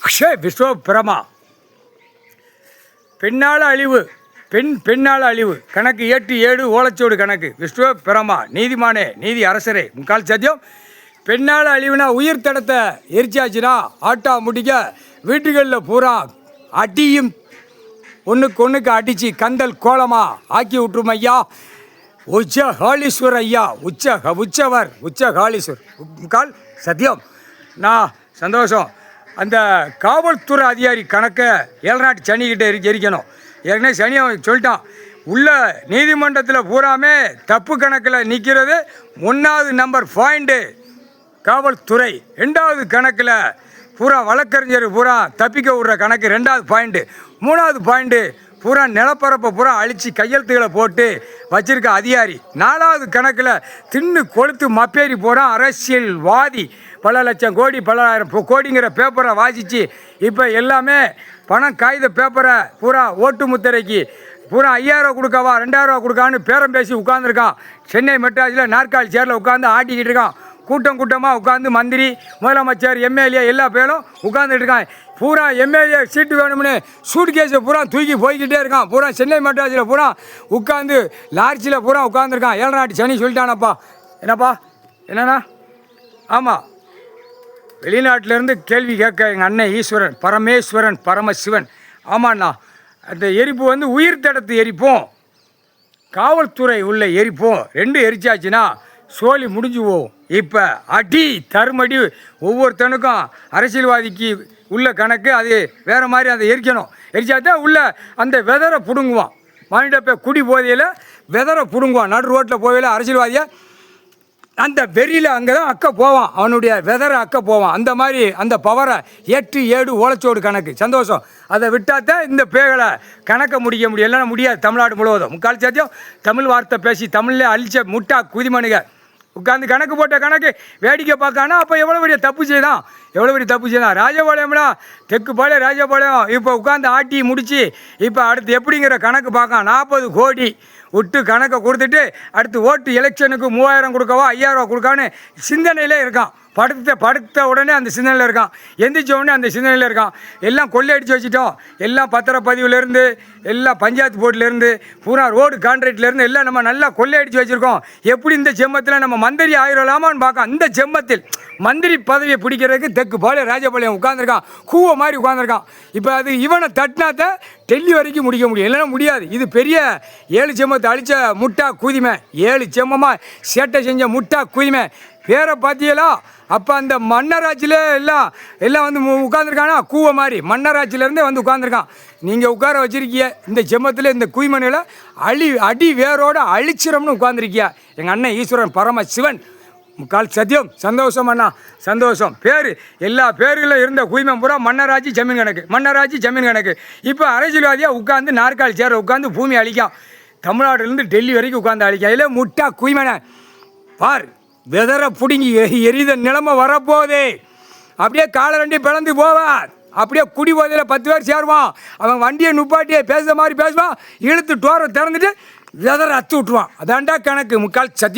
விஸ்வபிரமா பெண்ணால் அழிவு பெண்ணால் அழிவு கணக்கு 8 ஓலைச்சோடு கணக்கு விஸ்வபிரமா நீதிமானே நீதி அரசரே முக்கால் சத்தியம். பெண்ணால் அழிவுனா உயிர் தடத்தை எரிச்சாச்சுன்னா ஆட்டா முடிக்க வீட்டுகளில் பூரா அடியும் ஒன்றுக்கு அடித்து கந்தல் கோலமாக ஆக்கி விட்டுரும் ஐயா. உச்சகாளீஸ்வர் ஐயா உச்சவர் உச்சகாளீஸ்வர் முக்கால் சத்தியம். நான் சந்தோஷம். அந்த காவல்துறை அதிகாரி கணக்கை 7 நாட்டு சனிக்கிட்ட எரிக்கணும். ஏற்கனவே சனியை சொல்லிட்டான். உள்ள நீதிமன்றத்தில் பூராமே தப்பு கணக்கில் நிற்கிறது 1வது நம்பர் பாயிண்ட்டு காவல்துறை, 2வது கணக்கில் பூரா வழக்கறிஞர் பூரா தப்பிக்க விடுற கணக்கு 2வது பாயிண்ட்டு, 3வது பாயிண்ட்டு பூரா நிலப்பரப்பை பூரா அழித்து கையெழுத்துக்களை போட்டு வச்சிருக்க அதிகாரி, 4வது கணக்கில் தின்னு கொளுத்து மப்பேறி போகிறான் அரசியல்வாதி. பல லட்சம் கோடி பல ஆயிரம் கோடிங்கிற பேப்பரை வாசித்து இப்போ எல்லாமே பணம் காகித பேப்பரை பூரா ஓட்டு முத்திரைக்கு பூரா 5000 கொடுக்கவா 2000 கொடுக்கான்னு பேரம் பேசி உட்காந்துருக்கான். சென்னை மெட்ராஸில் நாற்காலி சேரில் உட்காந்து ஆட்டிக்கிட்டு இருக்கான். கூட்டமாக உட்காந்து மந்திரி முதலமைச்சர் எம்எல்ஏ எல்லா பேரும் உட்காந்துட்டு இருக்கான். பூரா எம்எல்ஏ சீட்டு வேணும்னு சூட் கேஸை பூரா தூக்கி போய்கிட்டே இருக்கான். பூரா சென்னை மெட்ராஸில் பூரா உட்காந்து லார்ஜில் பூரா உட்காந்துருக்கான். 7 நாட்டு சனி சொல்லிட்டானப்பா. என்னப்பா என்னண்ணா? ஆமாம், வெளிநாட்டிலேருந்து கேள்வி கேட்க எங்கள் அண்ணன் ஈஸ்வரன் பரமேஸ்வரன் பரமசிவன். ஆமாண்ணா, அந்த எரிப்பு வந்து உயிர் தடத்து எரிப்போம், காவல்துறை உள்ள எரிப்போம், 2 எரிச்சாச்சுன்னா சோழி முடிஞ்சு போகும். இப்போ அடி தருமடி ஒவ்வொருத்தனுக்கும் அரசியல்வாதிக்கு உள்ள கணக்கு அது வேறு மாதிரி அதை எரிக்கணும். எரிச்சாதான் உள்ள அந்த வெதரை பிடுங்குவான். மாநிலப்ப குடி போதையில் வெதரை பிடுங்குவான். நடு ரோட்டில் போவையில் அரசியல்வாதியை அந்த வெறியில் அங்கே தான் அக்க போவான், அவனுடைய வெதரை அக்க போவான். அந்த மாதிரி அந்த பவரை 8 ஓலைச்சோடு கணக்கு சந்தோஷம். அதை விட்டாத்தான் இந்த பேகளை கணக்க முடிய முடியும். இல்லைன்னா முடியாது. தமிழ்நாடு முழுவதும் முக்கால் சாத்தியம் தமிழ் வார்த்தை பேசி தமிழில் அழிச்ச முட்டா குதிமனுங்க உட்காந்து கணக்கு போட்ட கணக்கு வேடிக்கை பார்க்கானா அப்போ எவ்வளோ பெரிய தப்பு செய்தான் ராஜபாளையம்னா தெற்குப்பாளையம் ராஜபாளையம் இப்போ உட்காந்து ஆட்டி முடித்து இப்போ அடுத்து எப்படிங்கிற கணக்கு பார்க்கான். 40 கோடி விட்டு கணக்கை கொடுத்துட்டு அடுத்து ஓட்டு எலெக்ஷனுக்கு 3000 கொடுக்கவா 5000 கொடுக்கான்னு சிந்தனையிலே இருக்கான். படுத்த உடனே அந்த சிந்தனையில் இருக்கான். எந்திரிச்ச உடனே அந்த சிந்தனையில் இருக்கான். எல்லாம் கொள்ளையடிச்சு வச்சுட்டோம். எல்லாம் பத்திரப்பதிவுலேருந்து எல்லாம் பஞ்சாயத்து போர்ட்லேருந்து பூரா ரோடு கான்ட்ராக்ட்லேருந்து எல்லாம் நம்ம நல்லா கொள்ளையடிச்சு வச்சுருக்கோம். எப்படி இந்த செம்மத்தில் நம்ம மந்திரி ஆயிரலாமான்னு பார்க்கான். இந்த செம்மத்தில் மந்திரி பதவியை பிடிக்கிறதுக்கு தெற்குப்பாளையம் ராஜபாளையம் உட்காந்துருக்கான். கூவ மாதிரி உட்காந்துருக்கான். இப்போ அது இவனை தட்டினாத்தான் டெல்லி வரைக்கும் முடிக்க முடியும், இல்லைன்னா முடியாது. இது பெரிய 7 செம்மத்தை அழித்த முட்டா குதிமை, 7 செம்மமாக சேட்டை செஞ்ச முட்டா குதிமை பேரை பார்த்தியலா? அப்போ அந்த மன்னராட்சியில் எல்லாம் வந்து உட்காந்துருக்கானா கூவ மாதிரி மன்னராட்சியிலேருந்தே வந்து உட்காந்துருக்கான். நீங்கள் உட்கார வச்சுருக்கிய இந்த செம்மத்தில் இந்த குய்மனையில் அடி வேரோடு அழிச்சிரம்னு உட்காந்துருக்கியா. எங்கள் அண்ணன் ஈஸ்வரன் பரமசிவன் முக்கால் சத்தியம். சந்தோஷம் அண்ணா, சந்தோஷம். எல்லா பேர்களில் இருந்த குய்மம் பூரா மன்னராட்சி ஜமீன் கணக்கு. இப்போ அரசியல்வாதியாக உட்காந்து நாற்காலி சேர உட்காந்து பூமி அழிக்கான். தமிழ்நாட்டிலேருந்து டெல்லி வரைக்கும் உட்காந்து அழிக்கான். இல்லை முட்டா குய்மனை பார், வெதரை பிடுங்கி எரித நிலைமை வரப்போதே. அப்படியே காலை 2 பிளந்து போவார். அப்படியே குடி போதையில் 10 பேர் சேருவான். அவன் வண்டியை நுப்பாட்டியே பேசுகிற மாதிரி பேசுவான். இழுத்து டோரை திறந்துட்டு வெதரை அத்து விட்டுருவான். அதாண்டா கணக்கு முக்கால் சத்தியம்.